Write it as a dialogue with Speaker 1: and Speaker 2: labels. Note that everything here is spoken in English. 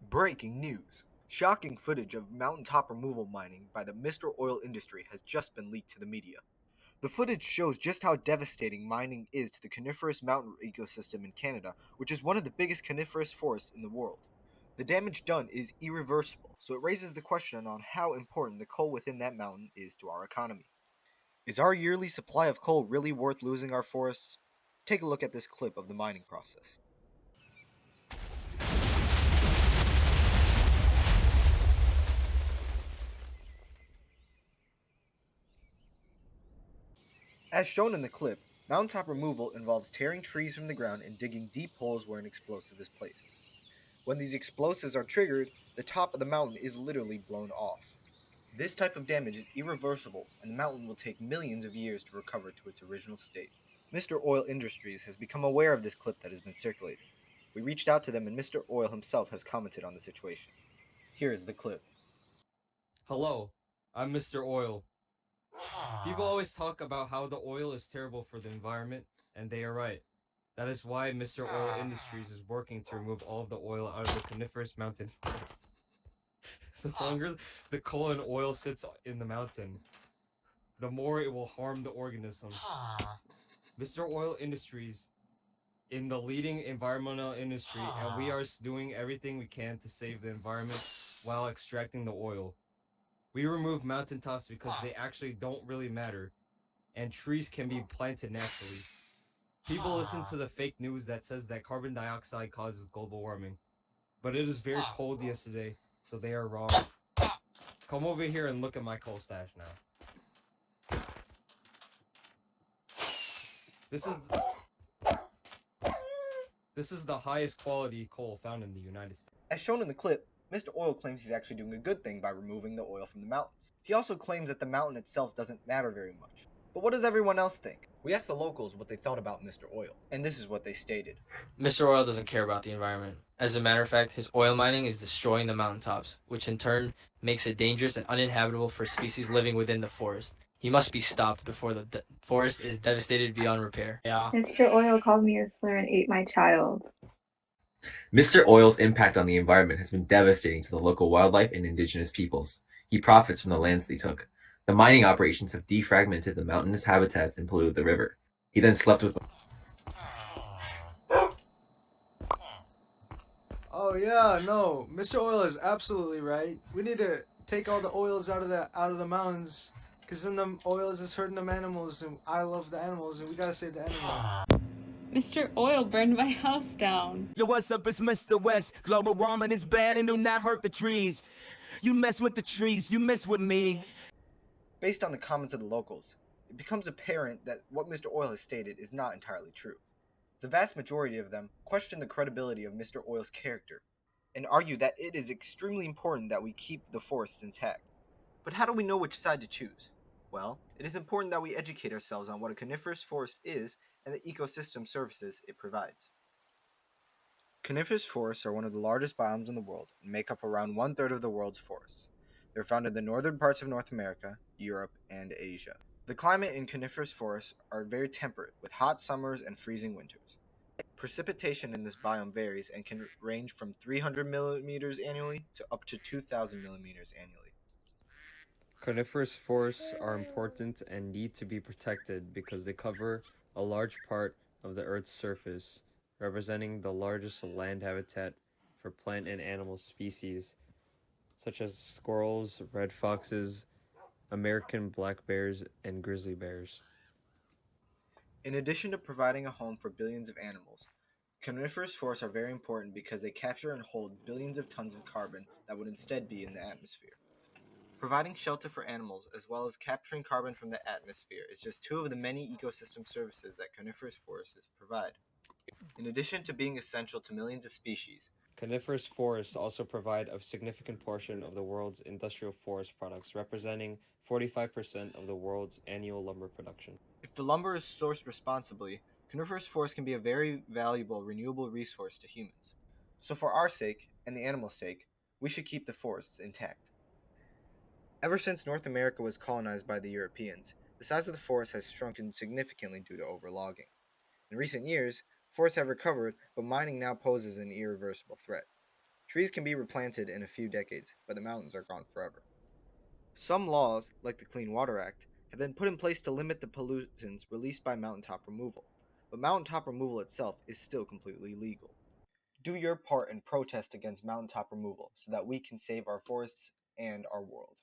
Speaker 1: Breaking news! Shocking footage of mountaintop removal mining by the Mr. Oil industry has just been leaked to the media. The footage shows just how devastating mining is to the coniferous mountain ecosystem in Canada, which is one of the biggest coniferous forests in the world. The damage done is irreversible, so it raises the question on how important the coal within that mountain is to our economy. Is our yearly supply of coal really worth losing our forests? Take a look at this clip of the mining process. As shown in the clip, mountaintop removal involves tearing trees from the ground and digging deep holes where an explosive is placed. When these explosives are triggered, the top of the mountain is literally blown off. This type of damage is irreversible, and the mountain will take millions of years to recover to its original state. Mr. Oil Industries has become aware of this clip that has been circulating. We reached out to them, and Mr. Oil himself has commented on the situation. Here is the clip.
Speaker 2: Hello, I'm Mr. Oil. People always talk about how the oil is terrible for the environment, and they are right. That is why Mr. Oil Industries is working to remove all of the oil out of the coniferous mountain forest. The longer the coal and oil sits in the mountain, the more it will harm the organism. Mr. Oil Industries in the leading environmental industry, and we are doing everything we can to save the environment while extracting the oil. We remove mountaintops because they actually don't really matter, and trees can be planted naturally. People listen to the fake news that says that carbon dioxide causes global warming, but it is very cold yesterday, so they are wrong. Come over here and look at my coal stash now. This is this is the highest quality coal found in the United States.
Speaker 1: As shown in the clip, Mr. Oil claims he's actually doing a good thing by removing the oil from the mountains. He also claims that the mountain itself doesn't matter very much. But what does everyone else think? We asked the locals what they thought about Mr. Oil, and this is what they stated.
Speaker 3: Mr. Oil doesn't care about the environment. As a matter of fact, his oil mining is destroying the mountaintops, which in turn makes it dangerous and uninhabitable for species living within the forest. He must be stopped before the forest is devastated beyond repair. Yeah.
Speaker 4: Mr. Oil called me a slur and ate my child.
Speaker 5: Mr. Oil's impact on the environment has been devastating to the local wildlife and indigenous peoples. He profits from the lands they took. The mining operations have defragmented the mountainous habitats and polluted the river. He then slept with
Speaker 6: Oh yeah, no. Mr. Oil is absolutely right. We need to take all the oils out of the mountains, cause then the oil is just hurting them animals, and I love the animals, and we gotta save the animals.
Speaker 7: Mr. Oil burned my house down.
Speaker 8: Yo, what's up? It's Mr. West. Global warming is bad and do not hurt the trees. You mess with the trees, you mess with me.
Speaker 1: Based on the comments of the locals, it becomes apparent that what Mr. Oil has stated is not entirely true. The vast majority of them question the credibility of Mr. Oil's character, and argue that it is extremely important that we keep the forest intact. But how do we know which side to choose? Well, it is important that we educate ourselves on what a coniferous forest is and the ecosystem services it provides. Coniferous forests are one of the largest biomes in the world and make up around 1/3 of the world's forests. They're found in the northern parts of North America, Europe, and Asia. The climate in coniferous forests are very temperate, with hot summers and freezing winters. Precipitation in this biome varies and can range from 300 millimeters annually to up to 2,000 millimeters annually.
Speaker 2: Coniferous forests are important and need to be protected because they cover a large part of the Earth's surface, representing the largest land habitat for plant and animal species, such as squirrels, red foxes, American black bears, and grizzly bears.
Speaker 1: In addition to providing a home for billions of animals, coniferous forests are very important because they capture and hold billions of tons of carbon that would instead be in the atmosphere. Providing shelter for animals as well as capturing carbon from the atmosphere is just two of the many ecosystem services that coniferous forests provide. In addition to being essential to millions of species,
Speaker 2: Coniferous forests also provide a significant portion of the world's industrial forest products, representing 45% of the world's annual lumber production.
Speaker 1: if the lumber is sourced responsibly, coniferous forests can be a very valuable renewable resource to humans. So for our sake, and the animals' sake, we should keep the forests intact. Ever since North America was colonized by the Europeans, the size of the forest has shrunken significantly due to overlogging. In recent years, forests have recovered, but mining now poses an irreversible threat. Trees can be replanted in a few decades, but the mountains are gone forever. Some laws, like the Clean Water Act, have been put in place to limit the pollutants released by mountaintop removal, but mountaintop removal itself is still completely legal. Do your part and protest against mountaintop removal so that we can save our forests and our world.